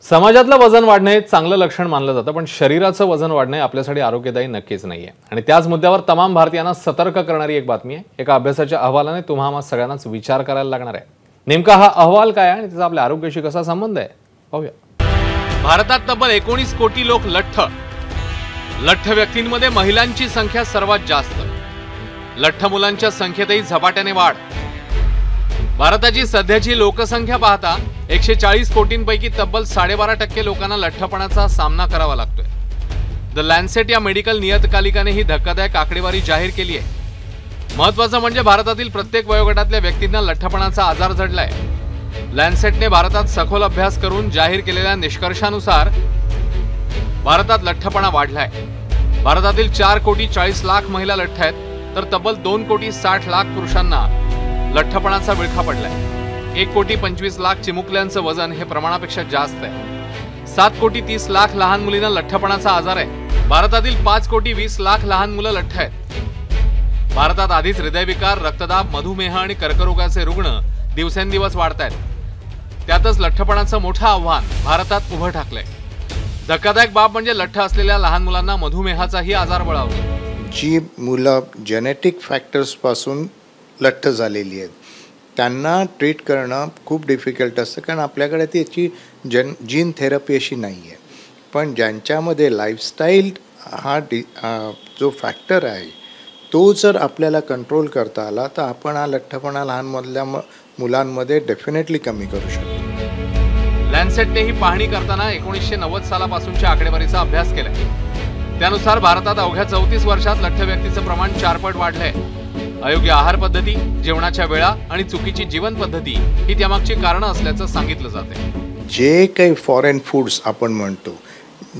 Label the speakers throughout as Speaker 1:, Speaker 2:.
Speaker 1: समाजातलं वजन वाढणे हे चांगलं लक्षण मानलं जातं, पण शरीराचं वजन वाढणे आपल्यासाठी आरोग्यदायी नक्कीच नाहीये। आणि त्याच मुद्द्यावर तमाम भारतीयांना सतर्क करणारी एक बातमी आहे। एका अभ्यासाच्या अहवालाने तुम्हाला सगळ्यांनाच विचार करायला लागणार आहे। नेमका हा अहवाल काय आहे आणि त्याचा आपल्या आरोग्याशी कसा संबंध आहे पाहूया।
Speaker 2: भारतात तब्बल 19 कोटी लोक लठ्ठ व्यक्तींमध्ये महिलांची संख्या सर्वात जास्त। लठ्ठ मुलांच्या संख्येतही झपाट्याने वाढ। भारताची सध्याची लोकसंख्या पाहता 140 कोटींपैकी तब्बल 12.5% लोकांना लठ्ठपणाचा सामना करावा लागतोय। द लॅन्सेट या मेडिकल नियतकालिकाने ही धक्कादायक आकडेवारी जाहीर केली आहे। महत्त्वाचं म्हणजे भारतातील प्रत्येक वयोगटातल्या व्यक्तींना लठ्ठपणाचा आजार जडलाय। लॅन्सेटने भारतात सखोल अभ्यास करून जाहीर केलेल्या निष्कर्षानुसार भारतात लठ्ठपणा वाढलाय। भारतातील 4 कोटी 40 लाख महिला लठ्ठ आहेत, तर तब्बल 2 कोटी 60 लाख पुरुषांना लठ्ठपणाचा विळखा पडलाय। 1 कोटी 25 लाख चिमुकल्यांचं वजन हे प्रमाणापेक्षा जास्त आहे। 7 कोटी 30 लाख लहान मुलींना लठ्ठपणाचा आजार आहे। भारतातील 5 कोटी 20 लाख लहान मुलं लठ्ठ आहेत। भारतात आधीच हृदयविकार, रक्तदाब, मधुमेह आणि कर्करोगाचे रुग्ण दिवसेंदिवस वाढत आहेत। त्यातच लठ्ठपणाचं मोठं आव्हान भारतात उभं ठाकलंय। धक्कादायक बाब म्हणजे लठ्ठ असलेल्या लहान मुलांना मधुमेहाचाही आजार बळावतो।
Speaker 3: जी मुलं जेनेटिक फॅक्टर्स पासून लठ्ठ झालेली आहेत त्यांना ट्रीट करणं खूप डिफिकल्ट असतं, कारण आपल्याकडे त्याची जीन थेरपी अशी नाही आहे। पण ज्यांच्यामध्ये लाईफस्टाईल जो फॅक्टर आहे तो जर आपल्याला कंट्रोल करता आला तर आपण हा लठ्ठपणा लहानमधल्या मुलांमध्ये डेफिनेटली कमी करू शकतो।
Speaker 2: लॅन्सेटने ही पाहणी करताना 1990 सालापासूनच्या आकडेवारीचा अभ्यास केलाय। त्यानुसार भारतात अवघ्या 34 वर्षात लठ्ठ व्यक्तीचं प्रमाण 4 पट वाढलंय। अयोग्य आहार पद्धती, जेवणाच्या वेळा आणि चुकीची जीवन पद्धती ही त्यामागची कारणं असल्याचं सांगितलं जाते।
Speaker 3: जे काही फॉरेन फूड्स आपण म्हणतो,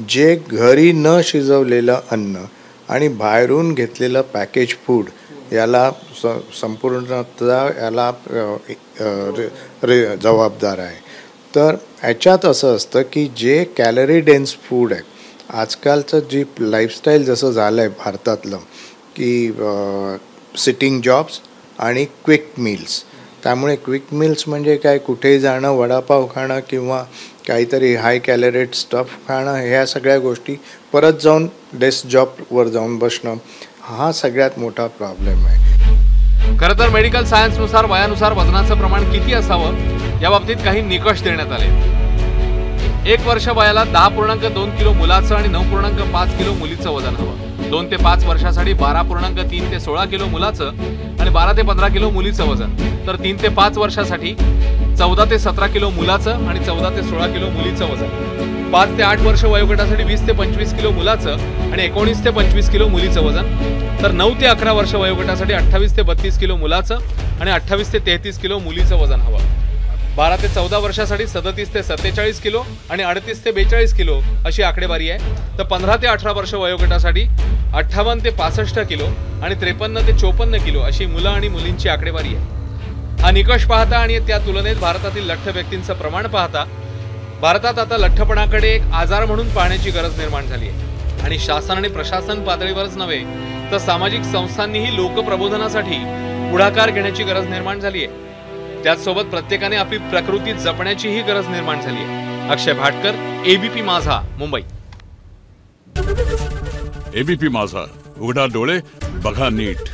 Speaker 3: जे घरी न शिजवलेलं अन्न आणि बाहेरून घेतलेलं पॅकेज फूड याला संपूर्णतः याला जबाबदार आहे। तर ह्याच्यात असं असतं की जे कॅलरी डेन्स फूड आहे, आजकालचं जी लाईफस्टाईल जसं झालं आहे भारतातलं की सिटिंग जॉब्स आणि क्विक मील्स, त्यामुळे क्विक मील्स म्हणजे काय, कुठेही जाणं, वडापाव खाणं किंवा काहीतरी हाय कॅलरीड स्टफ खाणं, ह्या सगळ्या गोष्टी परत जाऊन डेस्क जॉबवर जाऊन बसणं, हा सगळ्यात मोठा प्रॉब्लेम आहे।
Speaker 2: खरं तर मेडिकल सायन्सनुसार वयानुसार वजनाचं प्रमाण किती असावं याबाबतीत काही निकष देण्यात आले। 1 वर्ष वयाला 10.2 किलो मुलाचं आणि 9.5 किलो मुलीचं वजन हवं। 2 ते 5 वर्षासाठी 12.3 ते 16 किलो मुलाचं आणि 12 ते 15 किलो मुलीचं वजन, तर 3 ते 5 वर्षासाठी 14 ते 17 किलो मुलाचं आणि 14 ते 16 किलो मुलीचं वजन। 5 ते 8 वर्ष वयोगटासाठी 20 ते 25 किलो मुलाचं आणि 19 ते 25 किलो मुलीचं वजन, तर 9 ते 11 वर्ष वयोगटासाठी 28 ते 32 किलो मुलाचं आणि 28 ते 33 किलो मुलीचं वजन हवं। 12 ते 14 वर्षासाठी 37 ते 47 किलो आणि 38 ते 42 किलो अशी आकडेवारी आहे। तर 15 ते 18 वर्ष वयोगटासाठी 58 ते 65 किलो आणि 53 ते 54 किलो अशी मुलं आणि मुलींची आकडेवारी आहे। हा निकष पाहता आणि त्या तुलनेत भारतातील लठ्ठ व्यक्तींचं प्रमाण पाहता भारतात आता लठ्ठपणाकडे एक आजार म्हणून पाहण्याची गरज निर्माण झाली आहे। आणि शासन आणि प्रशासन पातळीवरच नव्हे तर सामाजिक संस्थांनीही लोकप्रबोधनासाठी पुढाकार घेण्याची गरज निर्माण झाली आहे। त्याचसोबत प्रत्येकाने आपली प्रकृती जपण्याचीही गरज निर्माण झाली आहे। अक्षय भाटकर, एबीपी माझा, मुंबई।
Speaker 4: एबीपी माझा, उघडा डोळे बघा नीट।